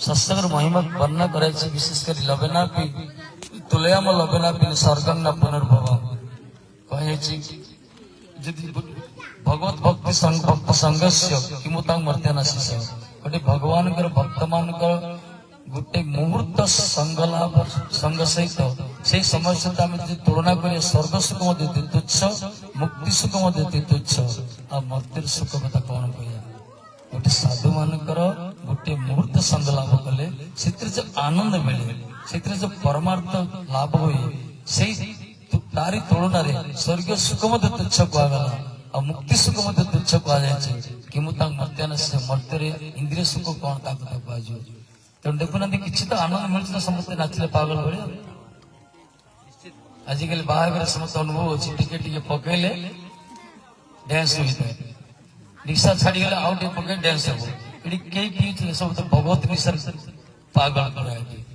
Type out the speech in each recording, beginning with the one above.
सत्संग महिमा वर्णना करे विशेषकर लबेना तुलयाम लबेना स्वर्गं न पुनर्भव कहे भगवत भक्ति भक्त संघर्ष किमुता मर्त्यानाशीष गोटे भगवान भक्त मान गोटे मुहूर्त संग लाभ संग सहित से समय सहित आम तुलना करिए स्वर्ग सुख मध्य तुच्छ मुक्ति सुख मध्य तुच्छ आ मर्त्य सुख कथा कौन कह गोटे साधु मानकर गोटे मुहूर्त संग लाभ कले से जो आनंद मिले से जो परमार्थ लाभ हुए से तारी तुलना स्वर्ग सुख मध्य तुच्छ कहगला आ मुक्ति सुख मध्य तुच्छ कह किमुता मर्त्यानाश मर्त्य इंद्रिय सुख कौन ता कथा कह तेणु देखुना किसी तो आनंद मिलता समस्त नाचले पागल भाई आजिकल बाहर समस्त अनुभव अच्छी टिके पकड़े डांस होता है निशा छाड़ी गले आउ टे पकड़े डांस हम ये सब तो भगवत निशा पागल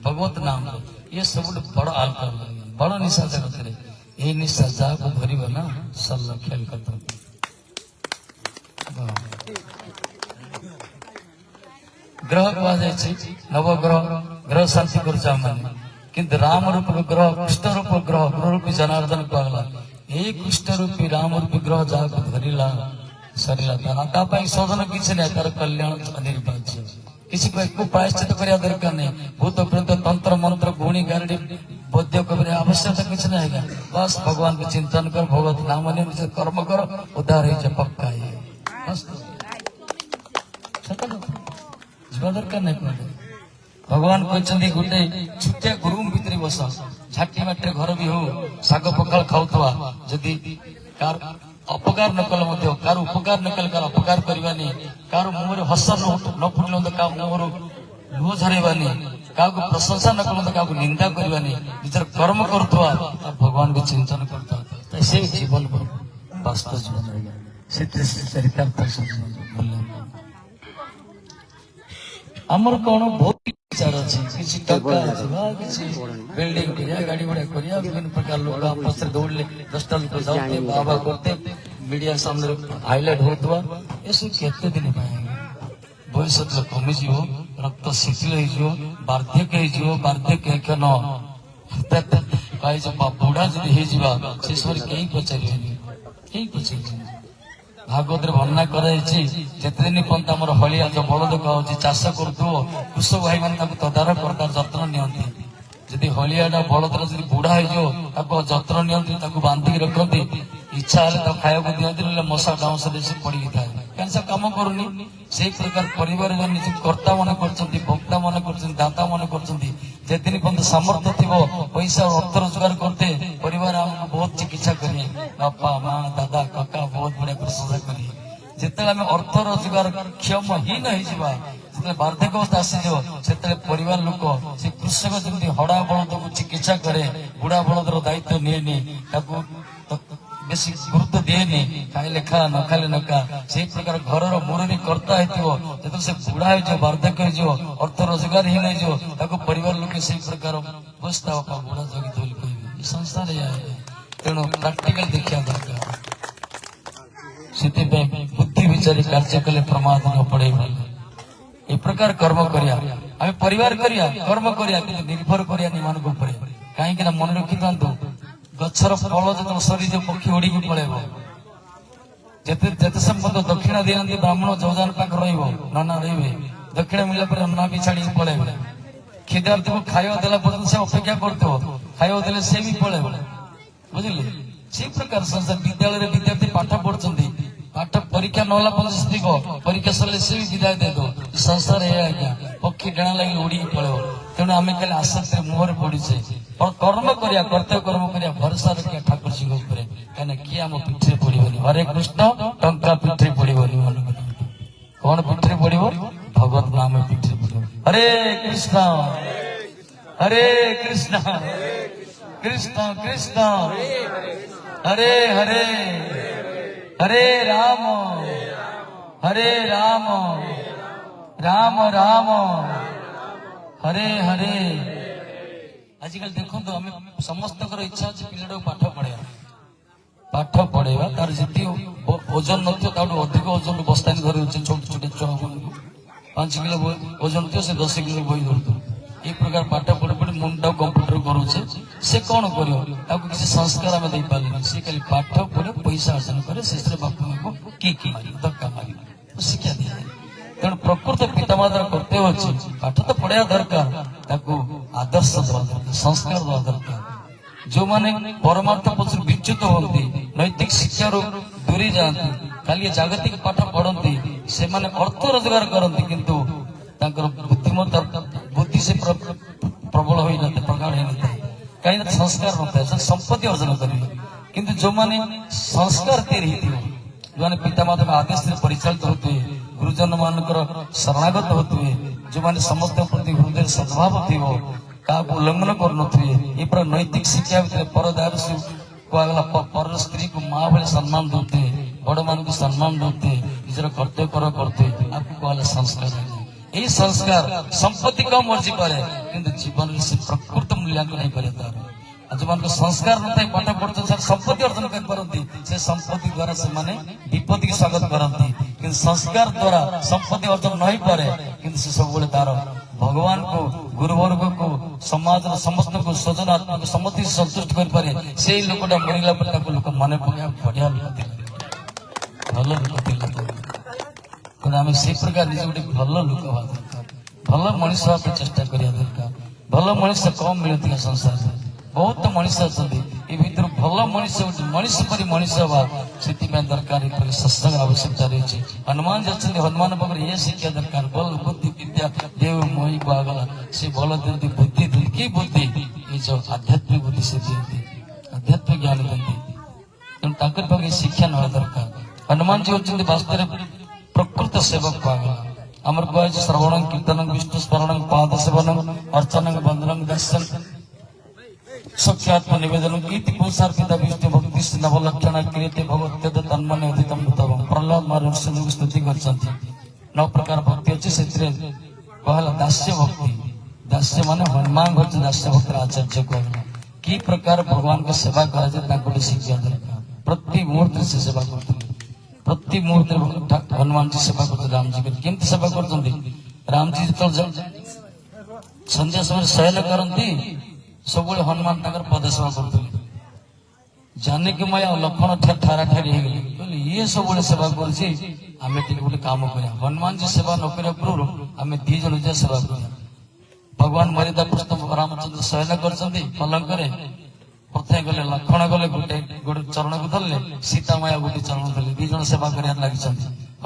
भगवत नाम ये सब बड़ आल्कोहल बड़ निशा जगत रे ये निशा जहाँ को धरब ना सल्ला खेल खत्म ग्रह कह नवग्रह ग्रह शांति कर किंतु राम रूप ग्रह कृष्ण रूप ग्रह ग्रह रूपी जनार्दन कहला ये कृष्ण रूपी राम रूपी ग्रह जहाँ धरला सरला शोधन किसी नहीं तार कल्याण अनिर्वाच्य किसी को एक प्रायश्चित करने दरकार नहीं भूत प्रेत तंत्र मंत्र गुणी गारडी बोध्य कभी आवश्यकता किसी नहीं है बस भगवान को चिंतन कर भगवत नाम कर्म कर उद्धार हो पक्का है दरकार नहीं कहते भगवान कहते गोटे छुटिया गुरु भितर बस झाटी माटी घर भी हो शाग पखाल खाऊवा जदि अपकार न कल कार उपकार न कल कार अपकार करवानी कार मुहर हस न फुटल क्या मुहर लुह झरेबानी क्या प्रशंसा न कल क्या निंदा करवानी निजर कर्म करुवा भगवान को चिंतन करता से जीवन वास्तव जीवन चरितार्थ आमर कौन बहुत विचार अच्छी बिल्डिंग गाड़ी घोड़ा करिया विभिन्न प्रकार लोग आपस दौड़ले 10टा लोग जाते बाबा करते मीडिया सामने हाईलाइट होता ये सब केते दिन पाएंगे भविष्य कमी जीव रक्त शिथिल हो बार्धक्य वार्धक्य न बुढ़ा जदि से सब कहीं पचारे कहीं पचार भागवत वर्णना करते दिन पर्यंत आम हलिया जो बलद कहे चाष कर कृषक भाई मैंने तदारख कर जत्न नि जदि हलिया बलद जब बुढ़ा हो जत्न नि बांधिक रखती इच्छा है खाया दिखती मशा डाउस से पड़ी था कहीं से कम करूनी से प्रकार परिवार निज कर्ता मन कर भक्ता मन कर दाता मन कर दिन पर्यंत सामर्थ्य थी पैसा अर्थ रोजगार करते परिवार आमको बहुत चिकित्सा करिए बापा माँ दादा काका बहुत बढ़िया प्रशंसा करिए जिते आम अर्थ रोजगार क्षमहीन हो बार्धक्य अवस्था आसीज से परिवार लोक से कृषक जमी हड़ा बलद को चिकित्सा करे बुढ़ा बलदर दायित्व निएनि बेसी गुरुत्व दिएनि खाइले खा न खाइले न खा से प्रकार घर मुरबी कर्ता जो से बुढ़ा हो बार्धक्य हो अर्थ रोजगार ही नहीं परिवार लोग से प्रकार बसता बुढ़ा जगित कह संसार तेणु प्राक्टिकल देखा दरकार से बुद्धि विचार कार्य कले प्रमाद न पड़े ए प्रकार कर्म करिया आम परिवार करिया कर्म करिया निर्भर करिया निमान कहीं मन रखी था गछर फल जो सरी जो पक्षी उड़ी पड़ेब जिते समय दक्षिण दिखाती ब्राह्मण जौजान पाख रना रे दक्षिण मिलला पर नना भी छाड़ी पड़े क्षुधार्थ को खाଇବା देला पर्यंत से अपेक्षा करते खाଇବା देले से भी पड़े बुझिले से प्रकार संसार विद्यालय विद्यार्थी पाठ पढ़ुଛନ୍ତି पाठ परीक्षा नला स्त्री परीक्षा सरले से भी विदाय दे दो संसार है आज्ञा पक्षी डेणा लगे उड़ी पड़े तेणु आम खाली आसक्ति मुहर पड़े और कर्म करिया कर्तव्य कर्म करिया भरोसा रखिया ठाकुर जी कहीं किए आम पीठे पड़ोनी हरे कृष्ण टंका पीठे पड़ोनी मन कौन पीठे पड़ो भगवत नाम पीठे पड़ो हरे कृष्ण कृष्ण कृष्ण हरे हरे हरे राम राम राम हरे हरे आजिकल देखो तो आम समस्त इच्छा अच्छे पिला पाठ पढ़ेगा तार जी ओजन नथियो अधिक ओजन बस्तानी धरी छोट छोट छुआ 5 किलो ओजन थे से 10 किलो बही धरतु ये प्रकार पाठ पढ़ी पढ़ी मुंडा कंप्यूटर करुचे से कौन करियो ताको किसी संस्कार आमे देई पाले से खाली पाठ पढ़े पैसा अर्जन करे से बापू को की मारी धक्का मारी शिक्षा दिया तेणु प्रकृत पितामाता कर्तव्य अच्छे पाठ तो पढ़ा दरकार ताको आदर्श दवा दरकार संस्कार दवा दरकार जो माने परमार्थ पक्ष विच्युत होती नैतिक शिक्षा दूरी जाती खाली जागतिक पाठ पढ़ती से माने अर्थ रोजगार करती किंतु बुद्धिमत्ता बुद्धि से प्रबल हो प्रगाढ़ होता है कहीं संस्कार नता है संपत्ति अर्जन करेंगे किंतु जो माने संस्कार तैयारी जो मैंने पितामाता का आदेश से परिचालित होते गुरुजन मानकर शरणागत होते जो मैंने समस्त प्रति हृदय सद्भाव थी क्या उल्लंघन कर पर नैतिक शिक्षा भीतर परदार से कहला पर स्त्री को माँ भाई सम्मान देते बड़ मान को सम्मान देते निजर कर्तव्य करते आपको कहला संस्कार यही संस्कार संपत्ति कम मर्जी पारे किंतु जीवन से प्रकृत मूल्यांकन नहीं करे तार जो मान संस्कार नए पाठ पढ़ते संपत्ति अर्जन करती से संपत्ति द्वारा से माने विपत्ति की स्वागत करती किंतु संस्कार द्वारा संपत्ति अर्जन नहीं पारे किंतु से सब तार भगवान को गुरुवर्ग को समाज समस्त को स्वजन आत्मा को समस्त संतुष्ट कर पारे से लोकटा मरला पर लोक मन पका बढ़िया लोक भल लोक आम से प्रकार निजे गोटे भल लोक हवा दरकार भल मनीष हाँ चेष्टा करा दरकार भल मनीष कम मिलती संसार बहुत मनीष अच्छा भर भल मनीष मनीष परी मनीष हवा से दरकार सत्संग आवश्यकता रही हनुमान जी अच्छे हनुमान पाखे ये शिक्षा दरकार बल बुद्धि विद्या देव मोही को आगला से बल दिखती बुद्धि दिखती कि बुद्धि ये जो आध्यात्मिक बुद्धि से दिखती आध्यात्मिक ज्ञान दिखती तेणु पाखे शिक्षा ना दरकार हनुमान जी होती वास्तव प्रकृत सेवक को आगला आमर कह श्रवण कीर्तन विष्णु स्मरण पाद सेवन अर्चन बंधन दर्शन सख्यात्म निवेदन कीर्ति पुंसार पिता विष्णु भक्ति नवलक्षण क्रियते भगवत्यद तन्मने उदितम तवम प्रहलाद महाराज स्तुति करछंती 9 प्रकार भक्ति अछि सेत्रे कहला दास्य भक्ति दास्य माने हनुमान भक्त दास्य भक्त आचार्य कहला की प्रकार भगवान का सेवा करा जाए ताको शिक्षा दरकार प्रति मुहूर्त से सेवा करते प्रति मुहूर्त हनुमान जी सेवा करते राम जी केमती सेवा करते राम जी तो संध्या समय शयन करती सब हनुमान पद सेवा करते जानकी माया लक्षण ठारा ठारी कहले ये सब सेवा कर गोटे काम कर हनुमान जी सेवा न कर पूर्व आम 2 जन जा सेवा कर भगवान मर्यादा पुरुषोत्तम रामचंद्र शयन कर पलंक प्रथम गले लक्षण गले गोटे गोटे चरण को धरले सीता माया गोटे चरण धरले 2 जन सेवा कर लगी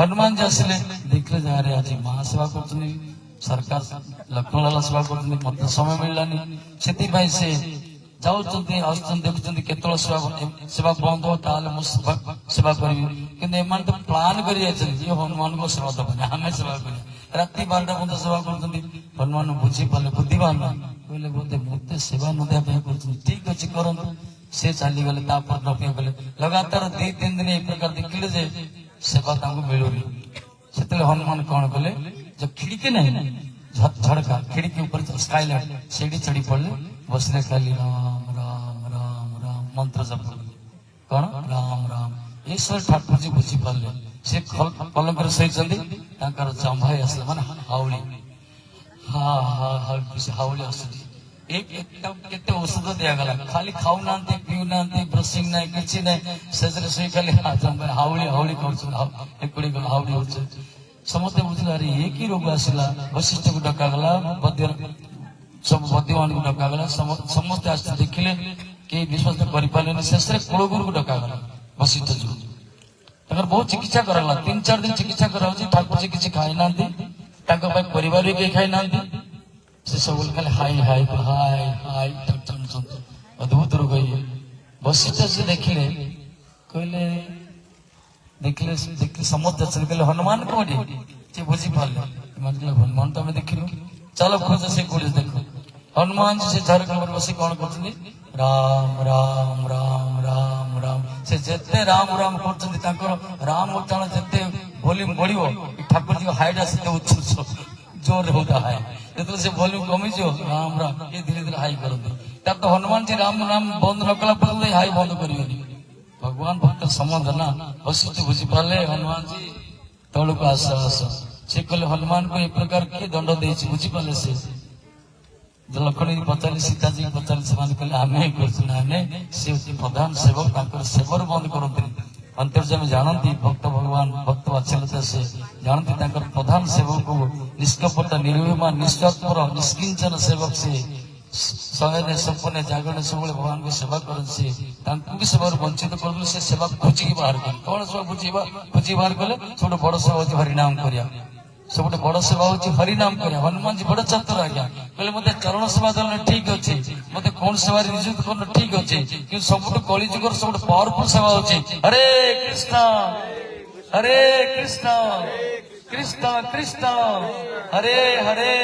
हनुमान जी आसिले देखले जाए आज माँ सेवा कर सरकार लक्ष्मण लाला सेवा करते मत समय मिललानी से जाऊँगी आसुच्च देखुं केत सेवा बंद हो सेवा करी कि तो प्लान कर हनुमान को सेवा दबा आम सेवा कर राति 12टा पर्यटन सेवा कर हनुमान बुझी पारे बुद्धिमान कहले बोधे मत सेवा न देवा कर ठीक अच्छे करतु से चलीगले अपेक्षा कले लगातार 2-3 दिन एक प्रकार देखिले सेवा मिलूनी से हनुमान कौन कले जो खिड़की नहीं झड़का खिड़की ऊपर स्काईलाइट सीढ़ी चढ़ी पड़े बसने खाली राम राम राम राम मंत्र जप कौन राम राम ईश्वर ठाकुर जी बुझी पारे से पलंक शोई जंभाई आस मान हावड़ी हाँ हाँ हावड़ी आस केते औषध दिगला खाली खाऊ ना पीऊ ना ब्रशिंग ना कि ना से शोई खाली हावड़ी हावड़ी कर हावड़ी हो समस्त बुझे अरे ये की रोग आसला वशिष्ठ को डकागला बद्य सब बद्यमान को डकागला समस्त आस देखिले कि विश्वास कर शेष कुलगुरु को डकागला वशिष्ठ जी बहुत चिकित्सा कराला 3-4 दिन चिकित्सा करा ठाकुर जी किसी खाई ना परिवार भी कहीं खाई ना से सब खाली हाई हाई हाई हाई अद्भुत रोग ये वशिष्ठ जी देखिले कहले देखिले समस्त कहले हनुमान कौटी बुझी पारे हनुमान तो देखिलु चलो खोज से कौटे देख हनुमान जी से झारखंड बस कौन कर राम राम राम राम राम से जिते राम राम कर राम उच्चारण जिते वॉल्यूम बढ़ो ठाकुर जी हाइट आते उच्च जोर होता है जो से वॉल्यूम कमीज राम राम ये धीरे धीरे हाई करते तो हनुमान जी राम राम बंद न कला पर्यटन हाई बंद कर भगवान भक्त संबंध ना वशिष्ठ बुझी पारे हनुमान जी तौल को आस आस से कहले हनुमान को ए प्रकार किए दंड देछि बुझी पाले से लक्ष्मण पचारे सीता जी पचारे से कहले आमे से प्रधान सेवक तांकर सेवर बंद करते अंतर्जामी जानती भक्त भगवान भक्त वात्सल्यता से जानती तांकर प्रधान सेवक को निष्कपट निर्विमान निस्वार्थपर निष्किंचन सेवक से शयने सपने जागरण सब भगवान को सेवा करते सेवा वंचित कर सेवा खोजिकी बाहर कले कौन सेवा खोजी बाहर कले सब बड़ सेवा हूँ हरिनाम करिया सब बड़ सेवा हूँ हरिनाम करिया हनुमान जी बड़ चतुर आज्ञा कहले मत चरण सेवा देने ठीक अच्छे मत कौन सेवा नियुक्त करना ठीक अच्छे कि सब कलिजुगर सब पावरफुल सेवा हूँ हरे कृष्ण हरे कृष्ण कृष्ण कृष्ण हरे हरे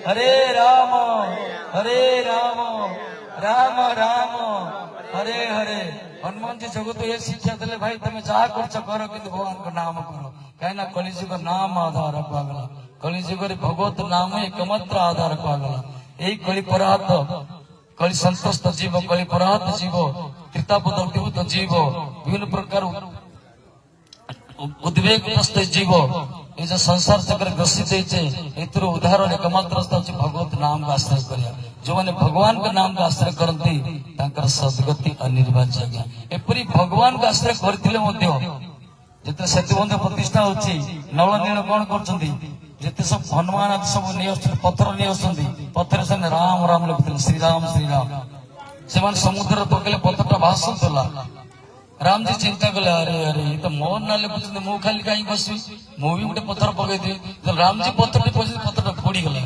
हरे राम राम राम हरे हरे हनुमान जी जगत ये शिक्षा देले भाई तुम जहाँ कर कि भगवान को नाम करो कहीं कलिजुग नाम आधार पागला कलिजुग भगवत नाम एकमात्र आधार पागला यही कलिपराध कलि संतस्त जीव कलिपराध जीव कृतापद जीव विभिन्न प्रकार उद्वेगग्रस्त जीव ये जो संसार चक्र ग्रसित एतर उदाहरण एकमात्र भगवत नाम का आश्रय करिया जो मैंने भगवान का नाम का आश्रय करती सदगति अनिर्वाच्य आज्ञा एपरी भगवान का आश्रय करते जिते सेतुबंध प्रतिष्ठा होची नल नील कौन करते सब हनुमान आदि सब नहीं पत्थर नहीं पत्थर से राम राम लिखुते श्रीराम श्रीराम से समुद्र पकड़े पत्थर भाषुला राम जी चिंता कले अरे अरे ये तो मोहन ना लिखुते मु खाली कहीं बसवी मु भी गोटे पत्थर पकई तो राम जी पत्थर पत्थर फोड़ी गला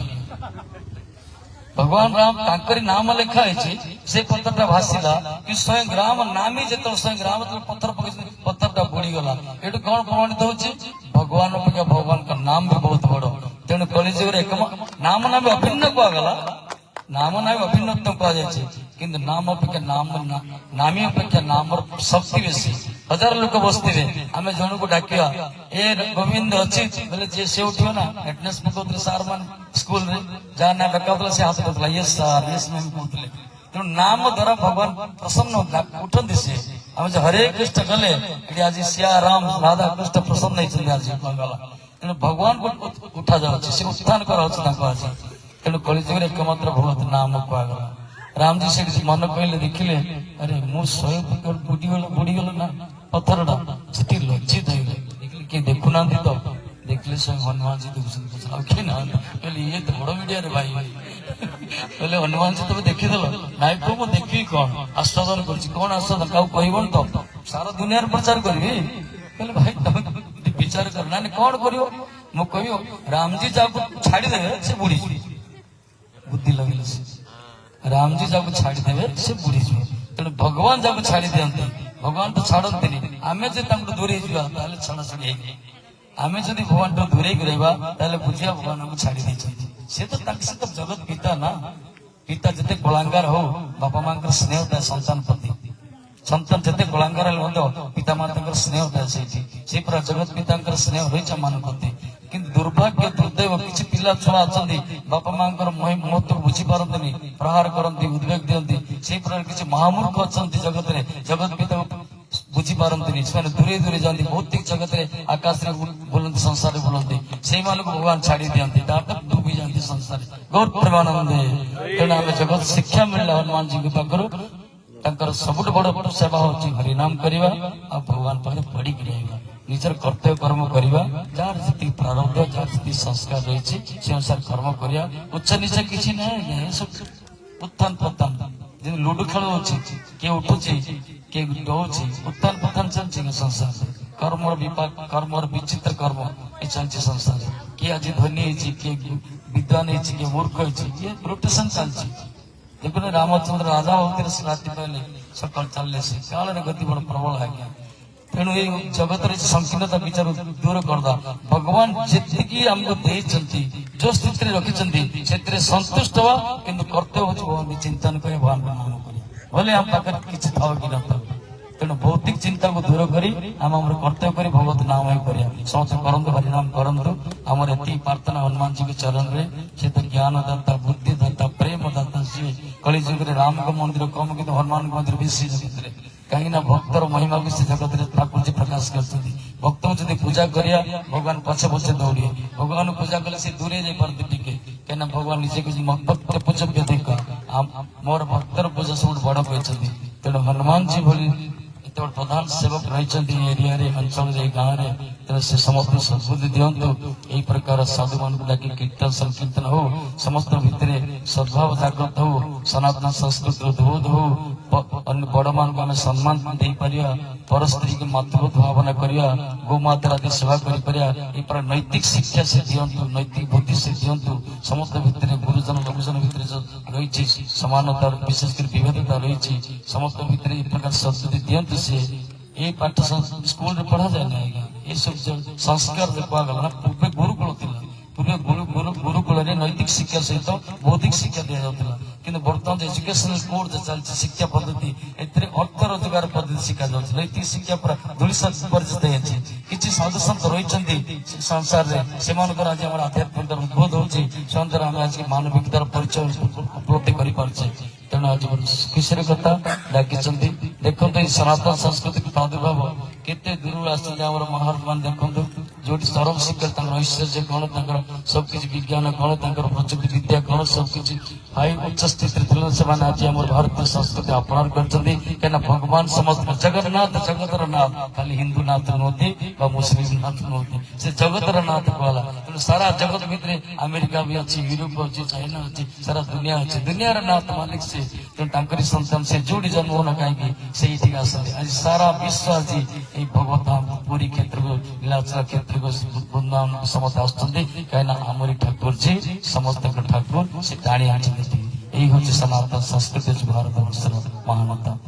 भगवान राम तांकरी नाम लेखा है से पत्थर भाषिला कि स्वयं राम नामी जो स्वयं राम पत्थर पत्थर बुड़ी गला ये कौन प्रमाणित होची भगवान अपेक्षा भगवान का नाम भी बहुत बड़ तेणु कलिजुग नाम नाम अभिन्न कहगला नाम नाम अभिन्नतम कह किंतु नाम अपेक्षा नामी अपेक्षा नाम शक्ति बेसी हजार लोक बसते आम जन को डाकिया ए गोविंद अच्छी बोले जे से उठियो ना एटेंडेंस पकाउते सार मान स्कूल रे जहाँ ना डकाउतला से हाथ उठाउतला यस सर यस मैम कहते तेणु नाम द्वारा भगवान प्रसन्न उठती से आम जो हरे कृष्ण कले आज सिया राम राधा कृष्ण प्रसन्न होती आज तेणु भगवान को उठा जाऊँगी से उत्थान कर तेणु कलिजुग एकमात्र भगवत नाम कहगला राम जी से मन कहले देखिले अरे मु 100 बुड़ी गल ना पत्थर से लज्जित हो देखिले किए देखुना तो देखले स्वयं हनुमान जी देखुन कहले ये तो बड़ मीडिया रे भाई कहले हनुमान जी तुम देखीदेल नाई को मु देखी कौन आस्वादन कौन आस्वादन क्या कहबन तो सारा दुनिया प्रचार करी कहले भाई तुम विचार कर ना कौन कर मु कह राम जी जाको छाड़ीदेवे से बुड़ी बुद्धि लगे राम जी जाको छाड़ीदेवे से बुड़ी जाए तेणु भगवान जाको छाड़ी दिखते भगवान तो छाड़ती आम जो दूरे छाड़ा छाड़ी आम जो भगवान तो दूरे रहा बुझिया भगवान को छाड़ी सी तो जगत पिता ना पिता जिते कलांगार हो बापा माँ स्नेह था संतान प्रति संतान जिते कलांगार पिता माता स्नेह था से पूरा जगत पिता स्नेह रही मान प्रति किंतु दुर्भाग्य दुर्दैव किसी पिला छुआ अच्छा बापा माँ महत्व बुझी पारती प्रहार करती उद्वेग दिखती से प्रकार किसी महामूर्ख अच्छा जगत में जगत पिता बुझी पारती से दूरे दूरे जाती भौतिक जगत में आकाश में बुलती संसार में बुलती से भगवान छाड़ी दिखती डूबी जाती संसार गौर प्रेमानंदे तेणु आम जगत शिक्षा मिलला हनुमान जी के पाखर सब बड़ सेवा हूँ हरिनाम करवा आ भगवान पाखे पड़ी रहा निजर कर्तव्य कर्म करवा जार जी प्रारब्ध जार जी संस्कार रही से अनुसार कर्म करवा उच्च नीच किसी ना उत्थान पतन लुडु खेल हो किए उठुची किए डोची उत्थान पतन चलती संसार कर्म विपाक कर्म विचित्र कर्म ये चलती संसार किए आज धनी किए विद्वान किए मूर्ख ये रोटेशन चलती देखो रामचंद्र राजा होते राति पहले सकाल चलने से काल गति बड़ प्रबल आज्ञा तेणु ये जगत संकीर्णता विचार दूर करदा भगवान जी आमको देती जो स्थिति रखिंट से संतुष्ट हवा कि कर्तव्य हो भगवान चिंतन कर भगवान का नाम कर भले आम पाखे किसी था कि न तेणु भौतिक चिंता को दूर करी आम कर्तव्य कर भगवत नाम ही कर समस्त करतु हरिनाम करतु आमर एति प्रार्थना हनुमान जी के चरण में से तो ज्ञानदाता बुद्धिदाता प्रेमदाता सी कलिजुग राम का मंदिर कम कि हनुमान मंदिर बेसी जगत कहीं भक्तर महिमा को से जगत ठाकुर जी प्रकाश करते भक्त जब पूजा करिया भगवान पछे पछे दौड़े भगवान पूजा कले से दूरे जाई पारती टिके कहना भगवान निजे कुछ भक्त पूजा देख मोर भक्तर पूजा सब बड़ कहते तेणु हनुमान जी भली एत प्रधान सेवक रही एरिया अंचल गाँव में तेणु से समस्त सद्बुद्धि दिंतु यही प्रकार साधु मान डाक कीर्तन संकीर्तन हो समस्त भितर सद्भाव जागृत हो सनातन संस्कृति उद्बोध हो बड़ मान को सम्मान दे पारिया पर स्त्री की मातृभूत भावना करिया गोमाता आदि सेवा कर नैतिक शिक्षा से दिंतु नैतिक बुद्धि से दिंतु समस्त भितर गुरुजन लोकजन भितर रही समानता विशेषकर विभेदता रही समस्त भितर ये प्रकार सद्बुद्धि दिंतु से ये पाठ स्कूल रे पढ़ा जाए ना ये सब संस्कार देखा गला पूर्वे गुरुकुल पूर्वे गुरुकुल नैतिक शिक्षा सहित बौद्धिक शिक्षा दि जाता कि बर्तमान एजुकेशनल कोड जो चलती शिक्षा पद्धति अर्थ रोजगार पद्धति शिखा जाऊँ नैतिक शिक्षा पूरा धूलिसात परिचित है किसी साधु सत रही संसार में से आज आम आध्यात्मिक उद्बोध होती आम आज मानविकतार परिचय उपलब्धि कर तेणु आज खुशी कथा डाकी देखो सनातन सांस्कृतिक प्रादुर्भाव केते दूर आमर महात्मा देखो जो सरल शिक्षा ऐश्वर्य कौन सबकि विज्ञान कौन प्रजुक्ति विद्या कौन सबकि हाई उच्च स्थित से आज आम भारतीय संस्कृति अपनार कर भगवान समस्त जगन्नाथ जगतर नाथ खाली हिंदू नाथ नुहति मुस्लिम नाथ नुहति से जगतर नाथ कहला तेणु सारा जगत भितर अमेरिका भी अच्छी यूरोप अच्छी चाइना अच्छी सारा दुनिया अच्छी दुनिया नाथ मालिक से तेणु संतान से जोड़ी जन्म होना कहीं से आज सारा विश्व आज भगवत पूरी क्षेत्र को नीलाचल क्षेत्र को वृंदावन समस्त आमरी ठाकुर जी समस्त ठाकुर से टाणी आँचते यही हूँ सनातन संस्कृति भारत वर्षर महानता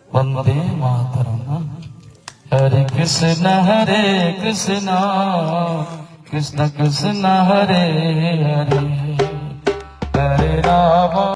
वंदे मातरम हरे कृष्ण कृष्ण कृष्ण हरे हरे